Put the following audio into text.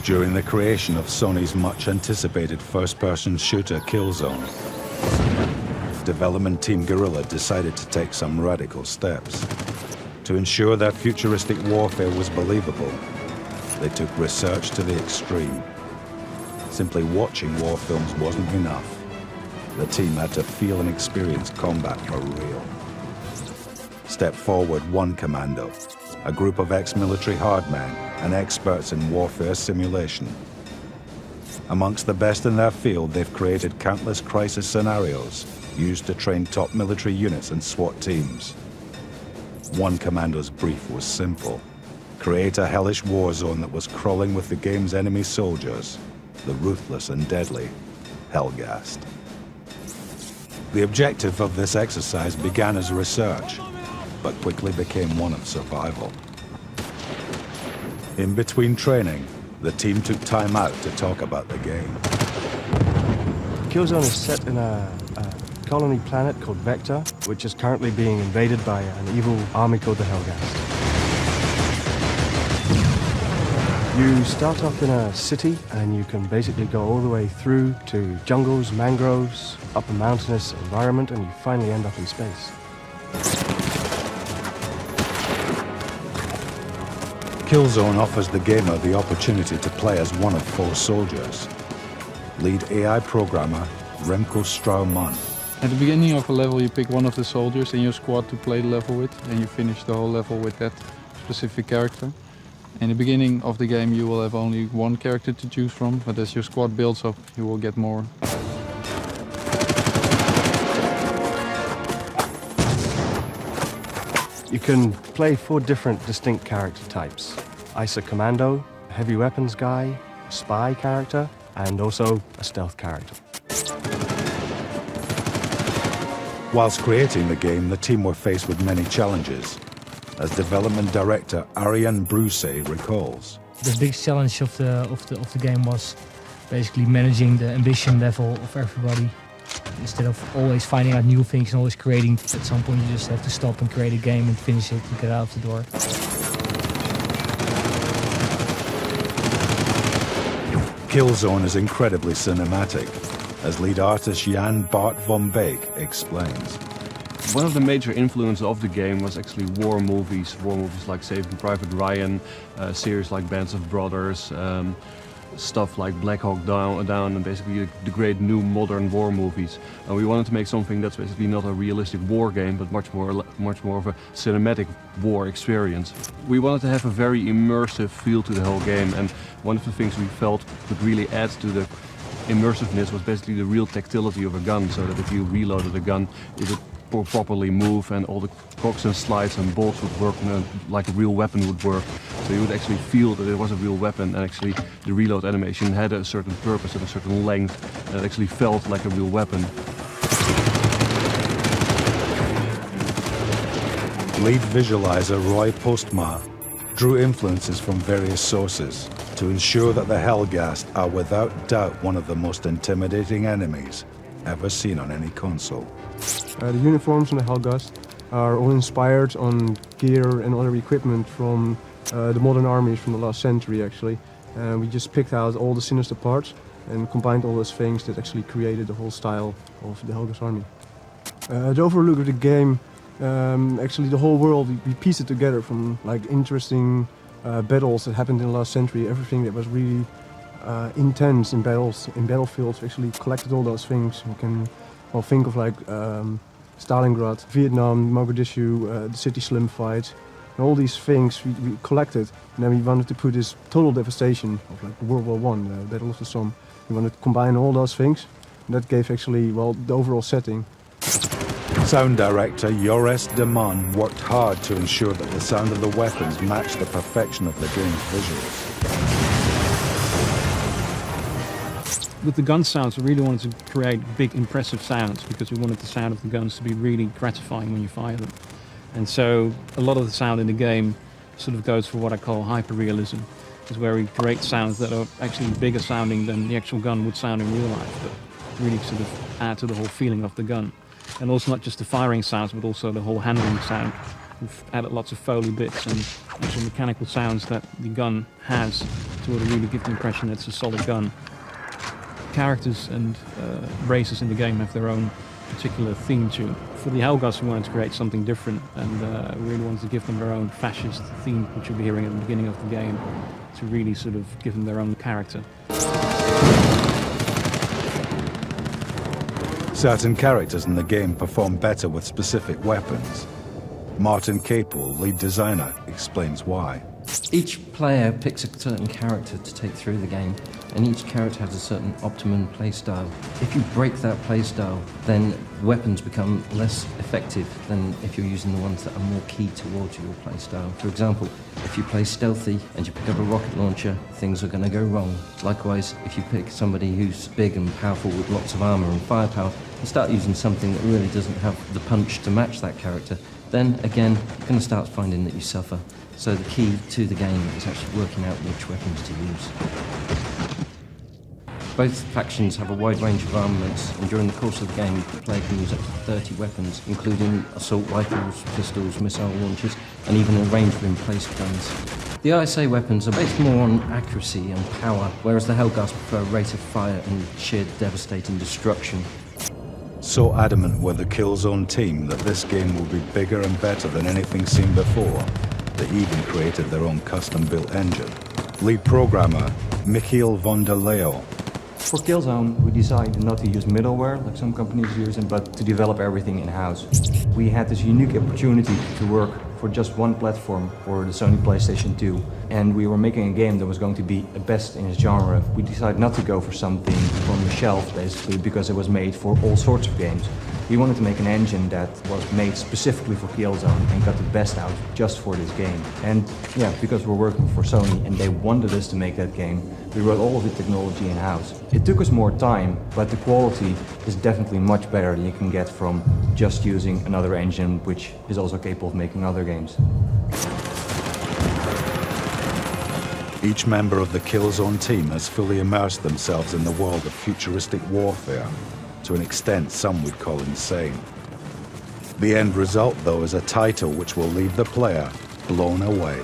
during the creation of Sony's much-anticipated first-person shooter Killzone. Development team Guerrilla decided to take some radical steps. To ensure that futuristic warfare was believable, they took research to the extreme. Simply watching war films wasn't enough. The team had to feel and experience combat for real. Step forward one commando, a group of ex-military hardmen and experts in warfare simulation. Amongst the best in their field, they've created countless crisis scenarios used to train top military units and SWAT teams. One commando's brief was simple: create a hellish war zone that was crawling with the game's enemy soldiers, the ruthless and deadly Hellgast. The objective of this exercise began as research, but quickly became one of survival. In between training, the team took time out to talk about the game. Killzone is set in a colony planet called Vector, which is currently being invaded by an evil army called the Hellgast. You start off in a city and you can basically go all the way through to jungles, mangroves, up a mountainous environment, and you finally end up in space. Killzone offers the gamer the opportunity to play as one of 4 soldiers. Lead AI programmer Remco Straumann. At the beginning of a level, you pick one of the soldiers in your squad to play the level with, and you finish the whole level with that specific character. In the beginning of the game, you will have only one character to choose from, but as your squad builds up, you will get more. You can play 4 different distinct character types: ISA Commando, a heavy weapons guy, a spy character, and also a stealth character. Whilst creating the game, the team were faced with many challenges, as development director Ariane Brousse recalls. The biggest challenge of the game was basically managing the ambition level of everybody. Instead of always finding out new things and always creating, at some point you just have to stop and create a game and finish it and get out of the door. Killzone is incredibly cinematic, as lead artist Jan Bart van Beek explains. One of the major influences of the game was actually war movies like Saving Private Ryan, series like Bands of Brothers, stuff like Black Hawk Down, and basically the great new modern war movies. And we wanted to make something that's basically not a realistic war game, but much more of a cinematic war experience. We wanted to have a very immersive feel to the whole game, and one of the things we felt could really add to the immersiveness was basically the real tactility of a gun, so that if you reloaded a gun, it would properly move and all the cocks and slides and bolts would work like a real weapon would work. So you would actually feel that it was a real weapon, and actually the reload animation had a certain purpose and a certain length, and it actually felt like a real weapon. Lead visualizer Roy Postma drew influences from various sources to ensure that the Hellgast are without doubt one of the most intimidating enemies ever seen on any console. The uniforms on the Hellgast are all inspired on gear and other equipment from the modern armies from the last century, actually. We just picked out all the sinister parts and combined all those things that actually created the whole style of the Hellgast army. The overall look of the game, actually the whole world, we pieced it together from like interesting battles that happened in the last century, everything that was really intense in battles, in battlefields. We actually collected all those things. We can think of like Stalingrad, Vietnam, Mogadishu, the City Slim fight, and all these things we collected. And then we wanted to put this total devastation of like World War I, the Battle of the Somme. We wanted to combine all those things, and that gave actually, well, the overall setting. Sound director Joris de Man worked hard to ensure that the sound of the weapons matched the perfection of the game's visuals. With the gun sounds, we really wanted to create big, impressive sounds because we wanted the sound of the guns to be really gratifying when you fire them. And so a lot of the sound in the game sort of goes for what I call hyper-realism, is where we create sounds that are actually bigger sounding than the actual gun would sound in real life, but really sort of add to the whole feeling of the gun. And also not just the firing sounds, but also the whole handling sound. We've added lots of Foley bits and some mechanical sounds that the gun has to really give the impression that it's a solid gun. Characters and races in the game have their own particular theme tune. For the Helghast, we wanted to create something different, and we really wanted to give them their own fascist theme, which you'll be hearing at the beginning of the game, to really sort of give them their own character. Certain characters in the game perform better with specific weapons. Martin Capel, lead designer, explains why. Each player picks a certain character to take through the game, and each character has a certain optimum playstyle. If you break that playstyle, then weapons become less effective than if you're using the ones that are more key towards your playstyle. For example, if you play stealthy and you pick up a rocket launcher, things are going to go wrong. Likewise, if you pick somebody who's big and powerful with lots of armor and firepower, and start using something that really doesn't have the punch to match that character, then again, you're going to start finding that you suffer. So the key to the game is actually working out which weapons to use. Both factions have a wide range of armaments, and during the course of the game, the player can use up to 30 weapons, including assault rifles, pistols, missile launchers, and even a range of emplaced guns. The ISA weapons are based more on accuracy and power, whereas the Helghast prefer rate of fire and sheer devastating destruction. So adamant were the Killzone team that this game will be bigger and better than anything seen before, they even created their own custom-built engine. Lead programmer, Michiel van der Leeuw. For Killzone, we decided not to use middleware like some companies use, but to develop everything in-house. We had this unique opportunity to work for just one platform for the Sony PlayStation 2, and we were making a game that was going to be the best in its genre. We decided not to go for something from the shelf, basically, because it was made for all sorts of games. We wanted to make an engine that was made specifically for Killzone and got the best out just for this game. And yeah, because we're working for Sony and they wanted us to make that game, we wrote all of the technology in-house. It took us more time, but the quality is definitely much better than you can get from just using another engine which is also capable of making other games. Each member of the Killzone team has fully immersed themselves in the world of futuristic warfare, to an extent some would call insane. The end result, though, is a title which will leave the player blown away.